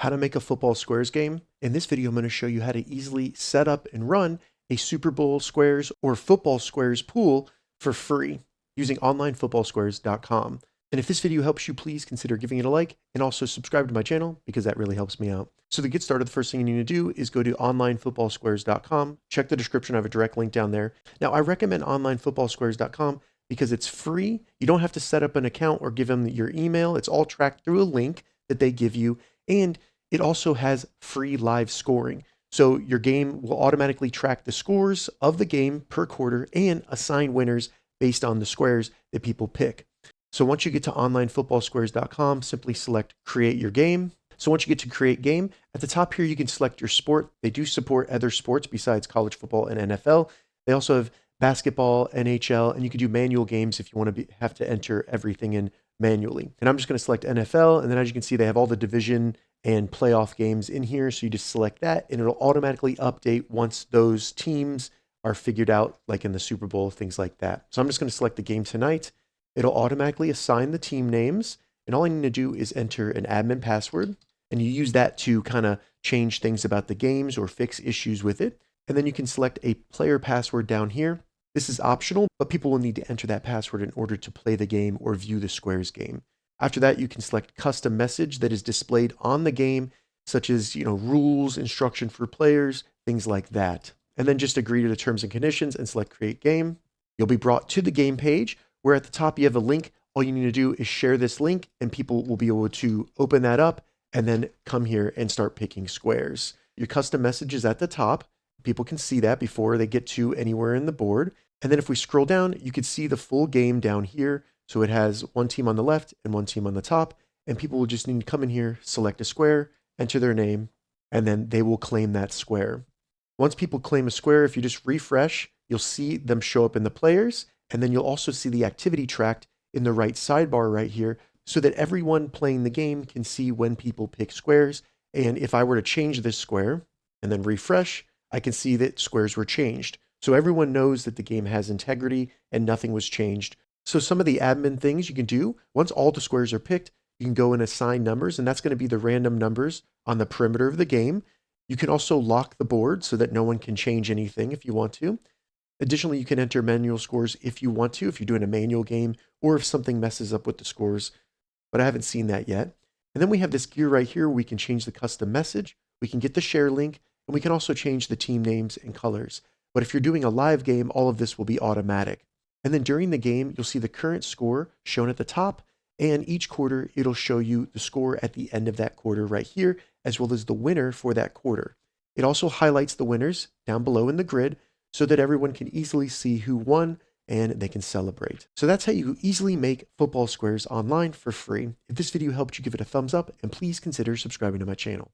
how to make a football squares game. In this video, I'm going to show you how to easily set up and run a Super Bowl squares or football squares pool for free using onlinefootballsquares.com. And if this video helps you, please consider giving it a like and also subscribe to my channel because that really helps me out. So to get started, the first thing you need to do is go to onlinefootballsquares.com. Check the description. I have a direct link down there. Now, I recommend onlinefootballsquares.com because it's free. You don't have to set up an account or give them your email. It's all tracked through a link that they give you. And it also has free live scoring. So your game will automatically track the scores of the game per quarter and assign winners based on the squares that people pick. So once you get to onlinefootballsquares.com, simply select create your game. So once you get to create game, at the top here, you can select your sport. They do support other sports besides college football and NFL. They also have basketball, NHL, and you can do manual games if you want to have to enter everything in manually. And I'm just going to select NFL. And then as you can see, they have all the division and playoff games in here. So you just select that and it'll automatically update once those teams are figured out, like in the Super Bowl, things like that. So I'm just going to select the game tonight. It'll automatically assign the team names. And all I need to do is enter an admin password. And you use that to kind of change things about the games or fix issues with it. And then you can select a player password down here. This is optional, but people will need to enter that password in order to play the game or view the squares game. After that, you can select custom message that is displayed on the game, such as, rules, instruction for players, things like that. And then just agree to the terms and conditions and select create game. You'll be brought to the game page where at the top you have a link. All you need to do is share this link and people will be able to open that up and then come here and start picking squares. Your custom message is at the top. People can see that before they get to anywhere in the board. And then if we scroll down, you can see the full game down here. So it has one team on the left and one team on the top. And people will just need to come in here, select a square, enter their name, and then they will claim that square. Once people claim a square, if you just refresh, you'll see them show up in the players. And then you'll also see the activity tracked in the right sidebar right here so that everyone playing the game can see when people pick squares. And if I were to change this square and then refresh, I can see that squares were changed. So everyone knows that the game has integrity and nothing was changed. So some of the admin things you can do, once all the squares are picked, you can go and assign numbers, and that's going to be the random numbers on the perimeter of the game. You can also lock the board so that no one can change anything if you want to. Additionally, you can enter manual scores if you want to, if you're doing a manual game, or if something messes up with the scores, but I haven't seen that yet. And then we have this gear right here where we can change the custom message, we can get the share link, and we can also change the team names and colors. But if you're doing a live game, all of this will be automatic. And then during the game, you'll see the current score shown at the top, and each quarter, it'll show you the score at the end of that quarter right here, as well as the winner for that quarter. It also highlights the winners down below in the grid so that everyone can easily see who won and they can celebrate. So that's how you easily make football squares online for free. If this video helped you, give it a thumbs up and please consider subscribing to my channel.